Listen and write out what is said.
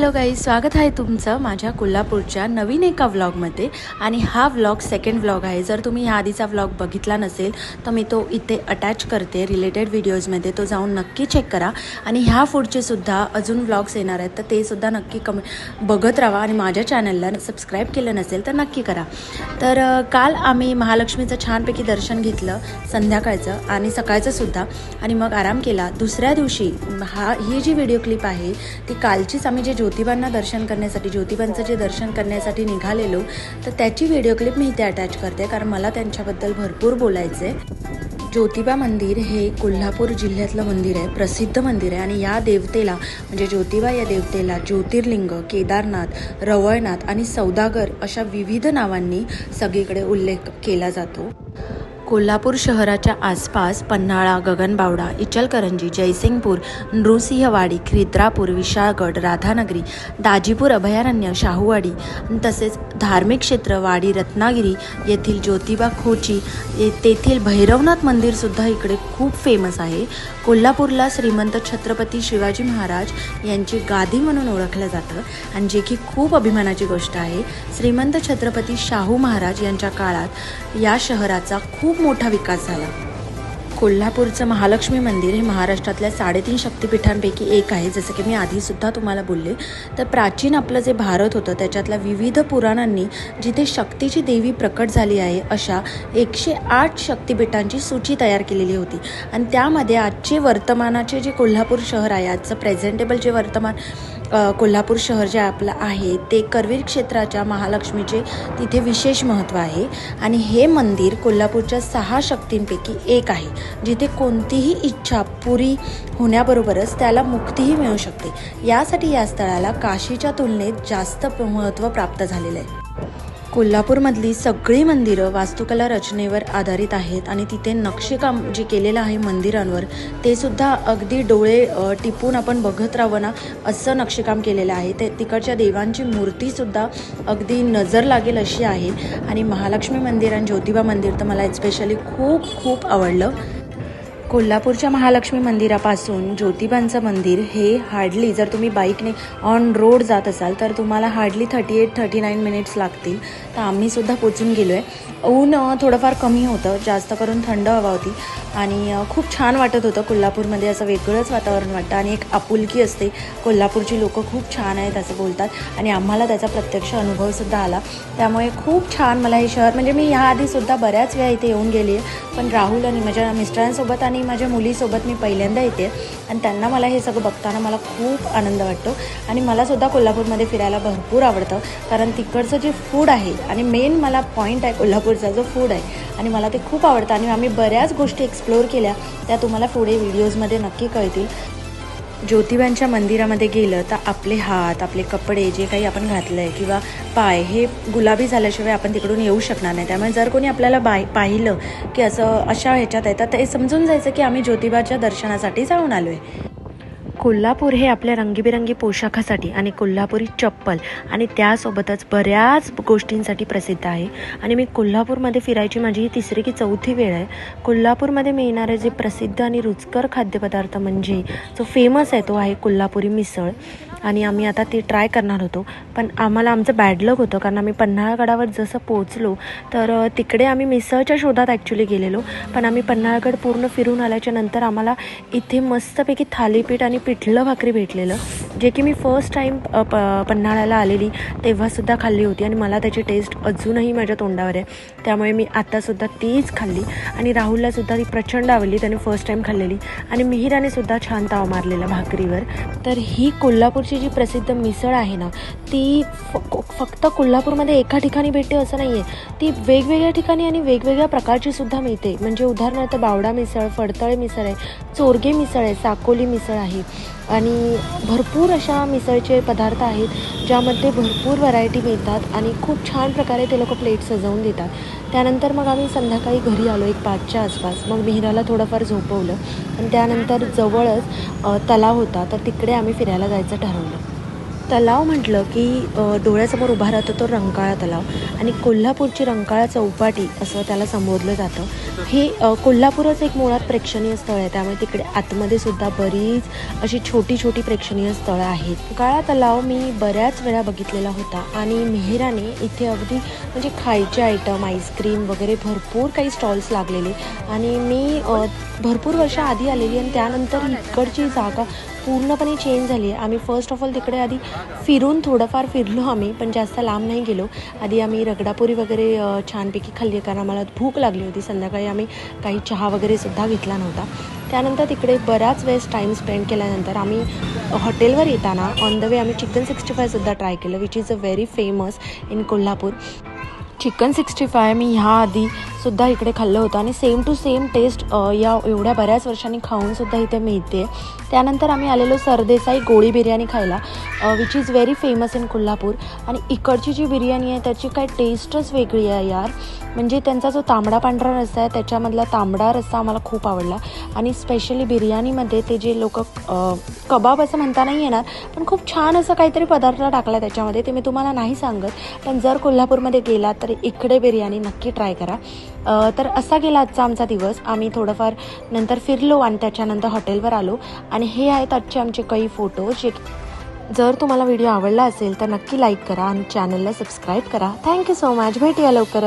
Hello guys, स्वागत आहे तुमचं माझ्या कोल्हापूरच्या नवीन एका व्लॉगमध्ये. आणि हा व्लॉग सेकंड व्लॉग आहे. जर तुम्ही ह्या आधीचा व्लॉग बघितला नसेल तर मी तो इथे अटॅच करते रिलेटेड व्हिडिओजमध्ये, तो जाऊन नक्की चेक करा. आणि ह्या पुढचे सुद्धा अजून व्लॉग्स येणार आहेत, तर ते सुद्धा नक्की बघत राहा. आणि माझ्या चॅनलला सबस्क्राईब केलं नसेल तर नक्की करा. तर काल आम्ही महालक्ष्मीचं छानपैकी दर्शन घेतलं, संध्याकाळचं आणि सकाळचं सुद्धा, आणि मग आराम केला. दुसऱ्या दिवशी ही जी व्हिडिओ क्लिप आहे ती कालचीच. आम्ही जे ज्योतिबांना दर्शन करण्यासाठी, ज्योतिबांचं जे दर्शन करण्यासाठी निघालेलो, तर त्याची व्हिडिओ क्लिप मी इथे अटॅच करते, कारण मला त्यांच्याबद्दल भरपूर बोलायचं आहे. ज्योतिबा मंदिर हे कोल्हापूर जिल्ह्यातलं मंदिर आहे, प्रसिद्ध मंदिर आहे. आणि या देवतेला म्हणजे ज्योतिबा या देवतेला ज्योतिर्लिंग, केदारनाथ, रवळनाथ आणि सौदागर अशा विविध नावांनी सगळीकडे उल्लेख केला जातो. कोल्हापूर शहराच्या आसपास पन्हाळा, गगनबावडा, इचलकरंजी, जयसिंगपूर, नृसिंहवाडी, खिद्रापूर, विशाळगड, राधानगरी, दाजीपूर अभयारण्य, शाहूवाडी तसेच धार्मिक क्षेत्र वाडी रत्नागिरी येथील ज्योतिबा खोची, तेथील भैरवनाथ मंदिरसुद्धा इकडे खूप फेमस आहे. कोल्हापूरला श्रीमंत छत्रपती शिवाजी महाराज यांची गादी म्हणून ओळखलं जातं, आणि जे की खूप अभिमानाची गोष्ट आहे. श्रीमंत छत्रपती शाहू महाराज यांच्या काळात या शहराचा खूप मोठा विकास झाला. कोल्हापूरचं महालक्ष्मी मंदिर हे महाराष्ट्रातल्या 3.5 शक्तिपीठांपैकी एक आहे. जसं की मी आधीसुद्धा तुम्हाला बोलले, तर प्राचीन आपलं जे भारत होतं त्याच्यातल्या विविध पुराणांनी जिथे शक्तीची देवी प्रकट झाली आहे अशा 108 शक्तिपीठांची सूची तयार केलेली होती. आणि त्यामध्ये आजचे वर्तमानाचे जे कोल्हापूर शहर आहे, आजचं प्रेझेंटेबल जे वर्तमान कोल्हापूर शहर जे आपलं आहे ते करवीर क्षेत्राच्या महालक्ष्मीचे तिथे विशेष महत्त्व आहे. आणि हे मंदिर कोल्हापूरच्या 6 शक्तींपैकी एक आहे, जिथे कोणतीही इच्छा पुरी होण्याबरोबरच त्याला मुक्तीही मिळू शकते. यासाठी या स्थळाला काशीच्या तुलनेत जास्त महत्त्व प्राप्त झालेलं आहे. कोल्हापूरमधली सगळी मंदिरं वास्तुकला रचनेवर आधारित आहेत, आणि तिथे नक्षीकाम जे केलेलं आहे मंदिरांवर ते सुद्धा अगदी डोळे टिपून आपण बघत राहावं ना असं नक्षीकाम केलेलं आहे. ते तिकडच्या देवांची मूर्तीसुद्धा अगदी नजर लागेल अशी आहे. आणि महालक्ष्मी मंदिर आणि ज्योतिबा मंदिर तर मला एस्पेशली खूप खूप आवडलं. कोल्हापूरच्या महालक्ष्मी मंदिरापासून ज्योतिबांचं मंदिर हे हार्डली, जर तुम्ही बाईकने ऑन रोड जात असाल तर तुम्हाला हार्डली 38-39 मिनिट्स लागतील. तर आम्हीसुद्धा पोचून गेलो आहे. ऊन थोडंफार कमी होतं, जास्त करून थंड हवा होती, आणि खूप छान वाटत होतं. कोल्हापूरमध्ये असं वेगळंच वातावरण वाटतं, आणि एक आपुलकी असते. कोल्हापूरची लोकं खूप छान आहेत असं बोलतात, आणि आम्हाला त्याचा प्रत्यक्ष अनुभवसुद्धा आला. त्यामुळे खूप छान मला हे शहर, म्हणजे मी ह्याआधीसुद्धा बऱ्याच वेळा इथे येऊन गेली आहे, पण राहुल आणि माझ्या मिस्टरांसोबत आणि माझ्या मुलीसोबत मी पहिल्यांदा येते, आणि त्यांना मला हे सगळं बघताना मला खूप आनंद वाटतो. आणि मलासुद्धा कोल्हापूरमध्ये फिरायला भरपूर आवडतं, कारण तिकडचं जे फूड आहे, आणि मेन मला पॉईंट आहे कोल्हापूरचा जो फूड आहे, आणि मला ते खूप आवडतं. आणि आम्ही बऱ्याच गोष्टी एक्सप्लोअर केल्या, त्या तुम्हाला पुढे व्हिडिओजमध्ये नक्की कळतील. ज्योतिबांच्या मंदिरामध्ये गेलं तर आपले हात, आपले कपडे जे काही आपण घातलं आहे किंवा पाय हे गुलाबी झाल्याशिवाय आपण तिकडून येऊ शकणार नाही. त्यामुळे जर कोणी आपल्याला पाहिलं की अशा ह्याच्यात येतात, तर हे समजून जायचं की आम्ही ज्योतिबाच्या दर्शनासाठी जाऊन आलो आहे. कोल्हापूर हे आपल्या रंगीबेरंगी पोशाखासाठी आणि कोल्हापुरी चप्पल आणि त्यासोबतच बऱ्याच गोष्टींसाठी प्रसिद्ध आहे. आणि मी कोल्हापूरमध्ये फिरायची माझी ही 3री की 4थी वेळ आहे. कोल्हापूरमध्ये मिळणारे जे प्रसिद्ध आणि रुचकर खाद्यपदार्थ म्हणजे जो फेमस आहे तो आहे कोल्हापुरी मिसळ. आणि आम्ही आता ते ट्राय करणार होतो, पण आम्हाला आमचं बॅड लक होतं, कारण आम्ही पन्हाळगडावर जसं पोचलो तर तिकडे आम्ही मिसळच्या शोधात ॲक्च्युली गेलेलो. पण आम्ही पन्हाळगड पूर्ण फिरून आल्याच्या नंतर आम्हाला इथे मस्तपैकी थालीपीठ आणि पिठलं भाकरी भेटलेलं, जे की मी फर्स्ट टाईम पन्हाळ्याला आलेली तेव्हासुद्धा खाल्ली होती, आणि मला त्याची टेस्ट अजूनही माझ्या तोंडावर आहे. त्यामुळे मी आत्तासुद्धा तीच खाल्ली, आणि राहुललासुद्धा ती प्रचंड आवडली, त्याने फर्स्ट टाईम खाल्लेली. आणि मिहिरानेसुद्धा छान ताव मारलेला भाकरीवर. तर ही कोल्हापूरची जी प्रसिद्ध मिसळ आहे ना, ती फक्त कोल्हापूरमध्ये एका ठिकाणी भेटते असं नाही आहे. ती वेगवेगळ्या ठिकाणी आणि वेगवेगळ्या प्रकारची सुद्धा मिळते. म्हणजे उदाहरणार्थ बावडा मिसळ, फडतळे मिसळ आहे, चोरगे मिसळ आहे, साकोली मिसळ आहे, आणि भरपूर अशा मिसळचे पदार्थ आहेत ज्यामध्ये भरपूर व्हरायटी मिळतात, आणि खूप छान प्रकारे ते लोक प्लेट सजवून देतात. त्यानंतर मग आम्ही संध्याकाळी घरी आलो 5च्या आसपास. मग मिहिराला थोडंफार झोपवलं, आणि त्यानंतर जवळच तलाव होता, तर तिकडे आम्ही फिरायला जायचं ठरवलं. तलाव म्हटलं की डोळ्यासमोर उभा राहतो तो रंकाळा तलाव आणि कोल्हापूरची रंकाळा चौपाटी असं त्याला संबोधलं जातं. हे कोल्हापूरच एक मुळात प्रेक्षणीय स्थळ आहे, त्यामुळे तिकडे आतमध्ये सुद्धा बरीच अशी छोटी छोटी प्रेक्षणीय स्थळं आहेत. रंकाळा तलाव मी बऱ्याच वेळा बघितलेला होता आणि मेहराने इथे अगदी म्हणजे खायचे आयटम, आईस्क्रीम वगैरे भरपूर काही स्टॉल्स लागलेले आणि मी भरपूर वर्ष आधी आलेली आणि त्यानंतर इकडची जागा पूर्णपणे चेंज झाली आहे. आम्ही फर्स्ट ऑफ ऑल तिकडे आधी फिरून थोडंफार फिरलो आम्ही, पण जास्त लांब नाही गेलो. आधी आम्ही रगडापुरी वगैरे छानपैकी खाल्ली, कारण आम्हाला भूक लागली होती. संध्याकाळी आम्ही काही चहा वगैरे सुद्धा घेतला नव्हता. त्यानंतर तिकडे बराच वेळेस टाईम स्पेंड केल्यानंतर आम्ही हॉटेलवर येताना ऑन द वे आम्ही चिकन 65 सुद्धा ट्राय केलं, which is a very famous in Kolhapur. Chicken 65 मी ह्या आधी सुद्धा इकडे खाल्लं होतं आणि सेम टू सेम टेस्ट या एवढ्या बऱ्याच वर्षांनी खाऊनसुद्धा इथे मिळते. त्यानंतर आम्ही आलेलो सरदेसाई गोळी बिर्याणी खायला, which is very famous in Kolhapur. आणि इकडची जी बिर्याणी आहे त्याची काय टेस्टच वेगळी आहे यार. म्हणजे त्यांचा जो तांबडा पांढरा रस्सा आहे त्याच्यामधला तांबडा रस्सा आम्हाला खूप आवडला आणि स्पेशली बिर्याणीमध्ये ते जे लोक कबाब असं म्हणता नाही येणार, पण खूप छान असं काहीतरी पदार्थ टाकला त्याच्यामध्ये, ते मी तुम्हाला नाही सांगत. पण जर कोल्हापूरमध्ये गेलात तर इकडे बिर्याणी नक्की ट्राय करा. तर असा गेला आजचा आमचा दिवस. आम्ही थोडंफार नंतर फिरलो आणि त्याच्यानंतर हॉटेलवर आलो आणि हे आहेत आजचे आमचे काही फोटोज. जर तुम्हाला व्हिडिओ आवडला असेल तर नक्की लाईक करा आणि चॅनलला सबस्क्राईब करा. Thank you so much. भेटूया लवकर.